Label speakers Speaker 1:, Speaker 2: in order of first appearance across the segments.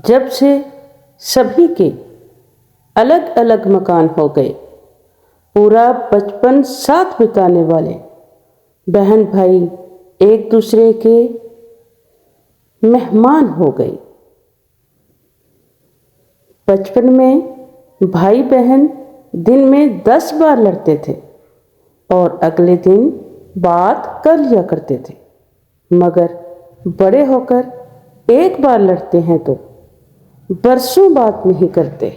Speaker 1: جب سے سبھی کے الگ الگ مکان ہو گئے، پورا بچپن ساتھ بتانے والے بہن بھائی ایک دوسرے کے مہمان ہو گئے۔ بچپن میں بھائی بہن دن میں 10 بار لڑتے تھے اور اگلے دن بات کر لیا کرتے تھے، مگر بڑے ہو کر ایک بار لڑتے ہیں تو برسوں بات نہیں کرتے۔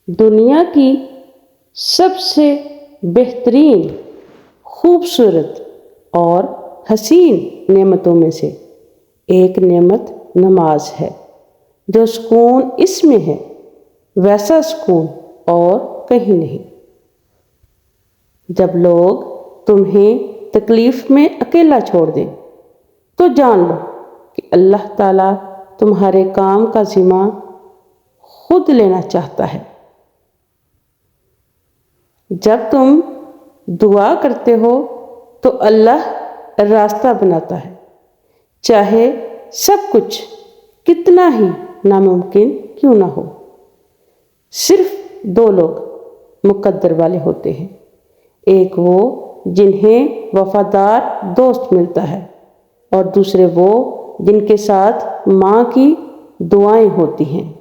Speaker 1: دنیا کی سب سے بہترین، خوبصورت اور حسین نعمتوں میں سے ایک نعمت نماز ہے۔ جو سکون اس میں ہے ویسا سکون اور کہیں نہیں۔ جب لوگ تمہیں تکلیف میں اکیلا چھوڑ دیں تو جان لو کہ اللہ تعالیٰ تمہارے کام کا ذمہ خود لینا چاہتا ہے۔ جب تم دعا کرتے ہو تو اللہ راستہ بناتا ہے، چاہے سب کچھ کتنا ہی ناممکن کیوں نہ ہو۔ صرف 2 لوگ مقدر والے ہوتے ہیں، ایک وہ جنہیں وفادار دوست ملتا ہے، اور دوسرے وہ جن کے ساتھ ماں کی دعائیں ہوتی ہیں۔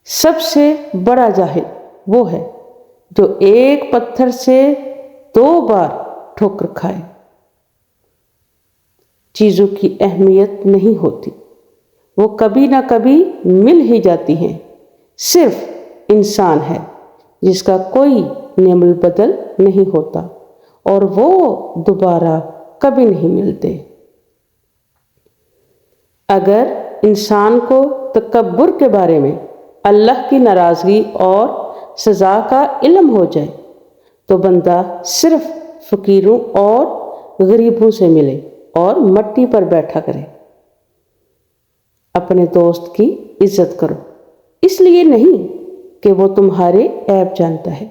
Speaker 1: سب سے بڑا جاہل وہ ہے جو ایک پتھر سے 2 بار ٹھوکر کھائے۔ چیزوں کی اہمیت نہیں ہوتی، وہ کبھی نہ کبھی مل ہی جاتی ہیں۔ صرف انسان ہے جس کا کوئی نعم البدل نہیں ہوتا اور وہ دوبارہ کبھی نہیں ملتے۔ اگر انسان کو تکبر کے بارے میں اللہ کی ناراضگی اور سزا کا علم ہو جائے تو بندہ صرف فقیروں اور غریبوں سے ملے اور مٹی پر بیٹھا کرے۔ اپنے دوست کی عزت کرو، اس لیے نہیں کہ وہ تمہارے عیب جانتا ہے،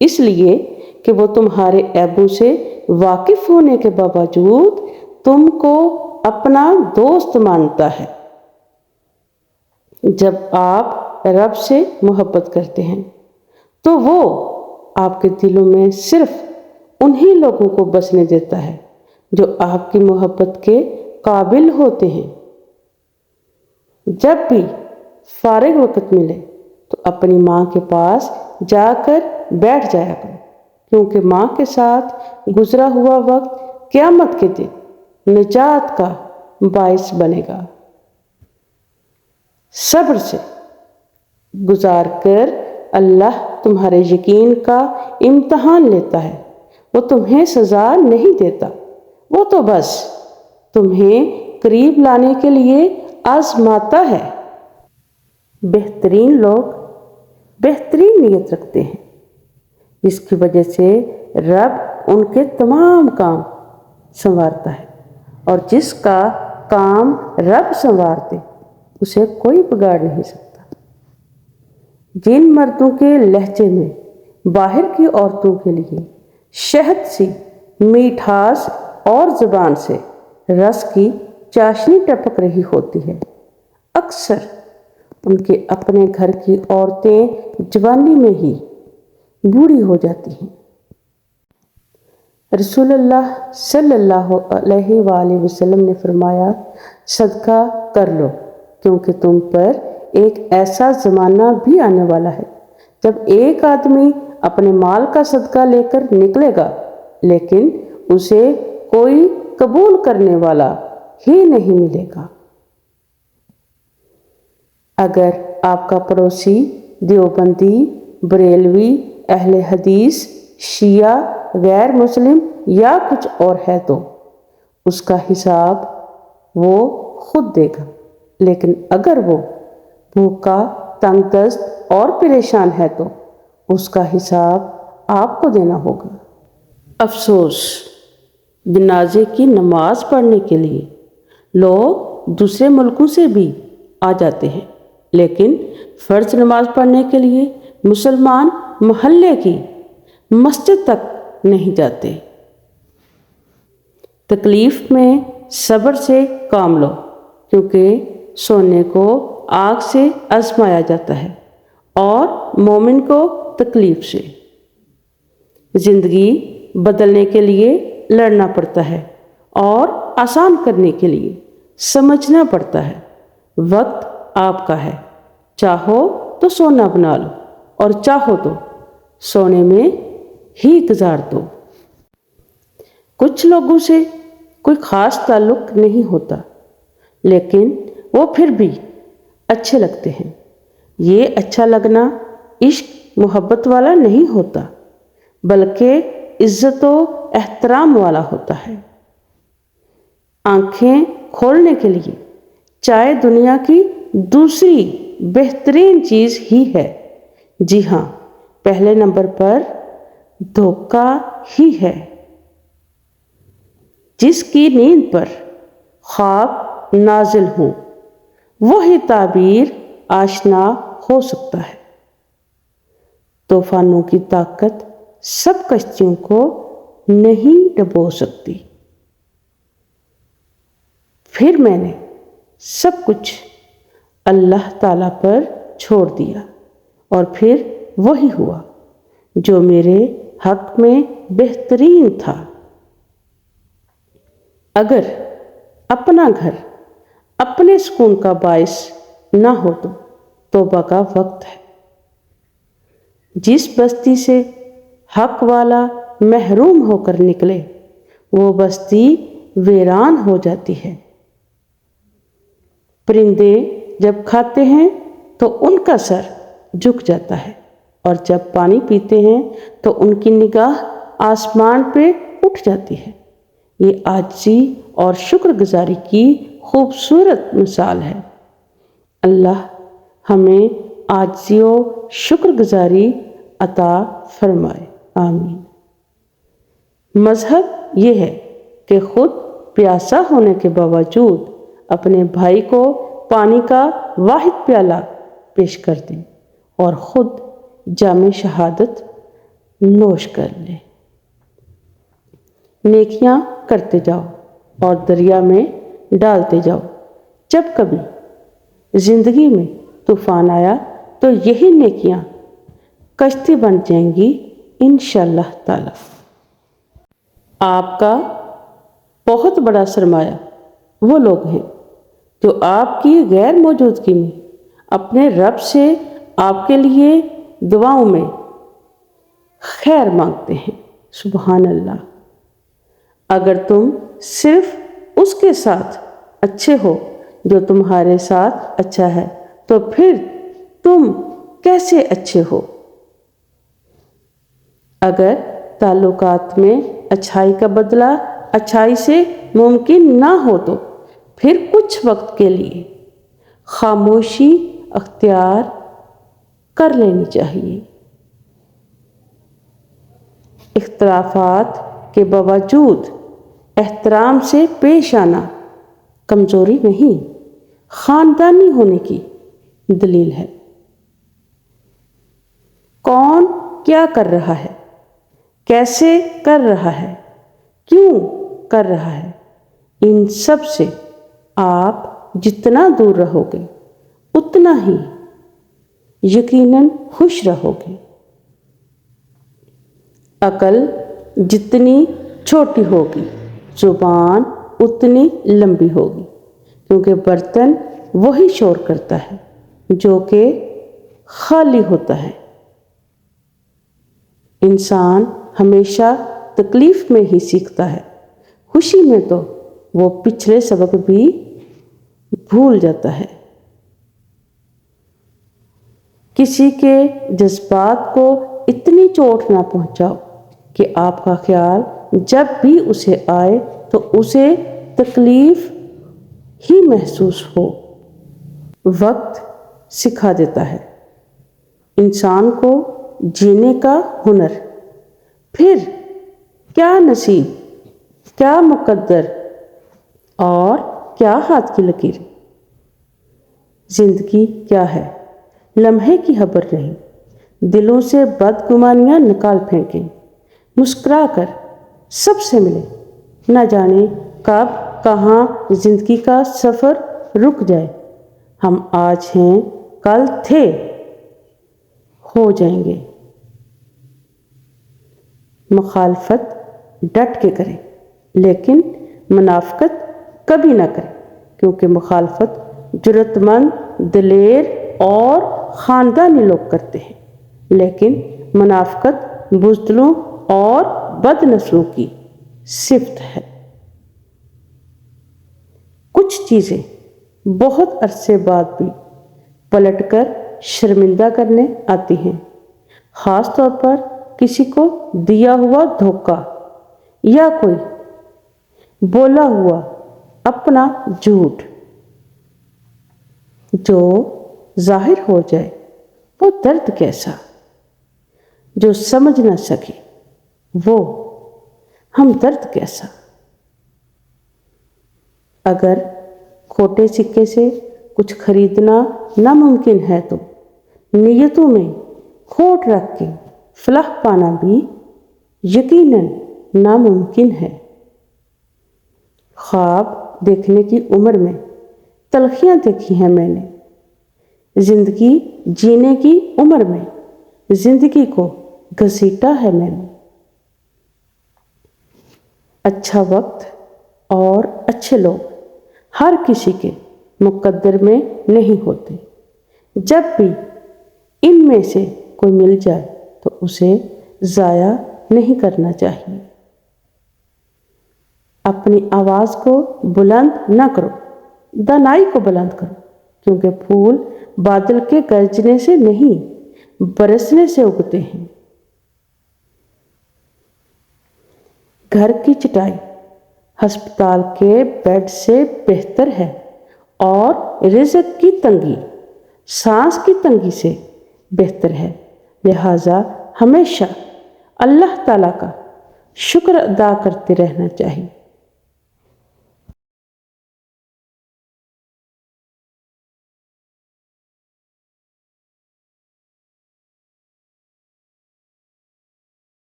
Speaker 1: اس لیے کہ وہ تمہارے عیبوں سے واقف ہونے کے باوجود تم کو اپنا دوست مانتا ہے۔ جب آپ رب سے محبت کرتے ہیں تو وہ آپ کے دلوں میں صرف انہی لوگوں کو بسنے دیتا ہے جو آپ کی محبت کے قابل ہوتے ہیں۔ جب بھی فارغ وقت ملے تو اپنی ماں کے پاس جا کر بیٹھ جایا کرو، کیونکہ ماں کے ساتھ گزرا ہوا وقت قیامت کے دن نجات کا باعث بنے گا۔ صبر سے گزار کر اللہ تمہارے یقین کا امتحان لیتا ہے۔ وہ تمہیں سزا نہیں دیتا، وہ تو بس تمہیں قریب لانے کے لیے آزماتا ہے۔ بہترین لوگ بہترین نیت رکھتے ہیں، جس کی وجہ سے رب ان کے تمام کام سنوارتا ہے، اور جس کا کام رب سنوار دے اسے کوئی بگاڑ نہیں سکتا۔ جن مردوں کے لہجے میں باہر کی عورتوں کے لیے شہد سی میٹھاس اور زبان سے رس کی چاشنی ٹپک رہی ہوتی ہے، اکثر ان کے اپنے گھر کی عورتیں جوانی میں ہی بوڑھی ہو جاتی ہیں۔ رسول اللہ صلی اللہ علیہ وآلہ وسلم نے فرمایا، صدقہ کر لو، کیونکہ تم پر ایک ایسا زمانہ بھی آنے والا ہے جب ایک آدمی اپنے مال کا صدقہ لے کر نکلے گا لیکن اسے کوئی قبول کرنے والا ہی نہیں ملے گا۔ اگر آپ کا پڑوسی دیوبندی، بریلوی، اہل حدیث، شیعہ، غیر مسلم یا کچھ اور ہے تو اس کا حساب وہ خود دے گا، لیکن اگر وہ بھوکا، تنگ دست اور پریشان ہے تو اس کا حساب آپ کو دینا ہوگا۔ افسوس، جنازے کی نماز پڑھنے کے لیے لوگ دوسرے ملکوں سے بھی آ جاتے ہیں، لیکن فرض نماز پڑھنے کے لیے مسلمان محلے کی مسجد تک نہیں جاتے۔ تکلیف میں صبر سے کام لو، کیونکہ سونے کو آگ سے آزمایا جاتا ہے اور مومن کو تکلیف سے۔ زندگی بدلنے کے لیے لڑنا پڑتا ہے اور آسان کرنے کے لیے سمجھنا پڑتا ہے۔ وقت آپ کا ہے، چاہو تو سونا بنا لو اور چاہو تو سونے میں ہی گزار دو۔ کچھ لوگوں سے کوئی خاص تعلق نہیں ہوتا، لیکن وہ پھر بھی اچھے لگتے ہیں۔ یہ اچھا لگنا عشق محبت والا نہیں ہوتا، بلکہ عزت و احترام والا ہوتا ہے۔ آنکھیں کھولنے کے لیے چائے دنیا کی دوسری بہترین چیز ہی ہے۔ جی ہاں، پہلے نمبر پر دھوکہ ہی ہے۔ جس کی نیند پر خواب نازل ہوں وہی تعبیر آشنا ہو سکتا ہے۔ طوفانوں کی طاقت سب کشتیوں کو نہیں ڈبو سکتی۔ پھر میں نے سب کچھ اللہ تعالیٰ پر چھوڑ دیا اور پھر وہی ہوا جو میرے حق میں بہترین تھا۔ اگر اپنا گھر اپنے سکون کا باعث نہ ہو تو توبہ کا وقت ہے۔ جس بستی سے حق والا محروم ہو کر نکلے وہ بستی ویران ہو جاتی ہے۔ پرندے جب کھاتے ہیں تو ان کا سر جھک جاتا ہے اور جب پانی پیتے ہیں تو ان کی نگاہ آسمان پہ اٹھ جاتی ہے۔ یہ عاجزی اور شکر گزاری کی خوبصورت مثال ہے۔ اللہ ہمیں عاجزی و شکر گزاری عطا فرمائے، آمین۔ مذہب یہ ہے کہ خود پیاسا ہونے کے باوجود اپنے بھائی کو پانی کا واحد پیالہ پیش کر دیں اور خود جام شہادت نوش کر لیں۔ نیکیاں کرتے جاؤ اور دریا میں ڈالتے جاؤ۔ جب کبھی زندگی میں طوفان آیا تو یہی نیکیاں کشتی بن جائیں گی انشاءاللہ تعالی۔ آپ کا بہت بڑا سرمایہ وہ لوگ ہیں جو آپ کی غیر موجودگی میں اپنے رب سے آپ کے لیے دعاؤں میں خیر مانگتے ہیں۔ سبحان اللہ۔ اگر تم صرف اس کے ساتھ اچھے ہو جو تمہارے ساتھ اچھا ہے تو پھر تم کیسے اچھے ہو؟ اگر تعلقات میں اچھائی کا بدلہ اچھائی سے ممکن نہ ہو تو پھر کچھ وقت کے لیے خاموشی اختیار کر لینی چاہیے۔ اختلافات کے باوجود احترام سے پیش آنا کمزوری نہیں، خاندانی ہونے کی دلیل ہے۔ کون کیا کر رہا ہے، کیسے کر رہا ہے، کیوں کر رہا ہے، ان سب سے آپ جتنا دور رہو گے اتنا ہی یقیناً خوش رہو گے۔ عقل جتنی چھوٹی ہوگی زبان اتنی لمبی ہوگی، کیونکہ برتن وہی شور کرتا ہے جو کہ خالی ہوتا ہے۔ انسان ہمیشہ تکلیف میں ہی سیکھتا ہے، خوشی میں تو وہ پچھلے سبق بھی بھول جاتا ہے۔ کسی کے جذبات کو اتنی چوٹ نہ پہنچاؤ کہ آپ کا خیال جب بھی اسے آئے تو اسے تکلیف ہی محسوس ہو۔ وقت سکھا دیتا ہے انسان کو جینے کا ہنر، پھر کیا نصیب، کیا مقدر اور کیا ہاتھ کی لکیر۔ زندگی کیا ہے، لمحے کی خبر نہیں۔ دلوں سے بدگمانیاں نکال پھینکیں، مسکرا کر سب سے ملیں۔ نہ جانے کب کہاں زندگی کا سفر رک جائے۔ ہم آج ہیں، کل تھے، ہو جائیں گے۔ مخالفت ڈٹ کے کریں، لیکن منافقت کبھی نہ کریں، کیونکہ مخالفت جرأت مند، دلیر اور خاندانی لوگ کرتے ہیں، لیکن منافقت بزدلوں اور بد نسلوں کی صفت ہے۔ کچھ چیزیں بہت عرصے بعد بھی پلٹ کر شرمندہ کرنے آتی ہیں، خاص طور پر کسی کو دیا ہوا دھوکہ یا کوئی بولا ہوا اپنا جھوٹ جو ظاہر ہو جائے۔ وہ درد کیسا جو سمجھ نہ سکے، وہ ہمدرد کیسا۔ اگر کھوٹے سکے سے کچھ خریدنا ناممکن ہے تو نیتوں میں کھوٹ رکھ کے فلاح پانا بھی یقیناً ناممکن ہے۔ خواب دیکھنے کی عمر میں تلخیاں دیکھی ہیں میں نے، زندگی جینے کی عمر میں زندگی کو گھسیٹا ہے میں نے۔ اچھا وقت اور اچھے لوگ ہر کسی کے مقدر میں نہیں ہوتے۔ جب بھی ان میں سے کوئی مل جائے تو اسے ضائع نہیں کرنا چاہیے۔ اپنی آواز کو بلند نہ کرو، دانائی کو بلند کرو، کیونکہ پھول بادل کے گرجنے سے نہیں، برسنے سے اگتے ہیں۔ گھر کی چٹائی ہسپتال کے بیڈ سے بہتر ہے، اور رزق کی تنگی سانس کی تنگی سے بہتر ہے۔ لہٰذا ہمیشہ اللہ تعالیٰ کا شکر ادا کرتے رہنا چاہیے۔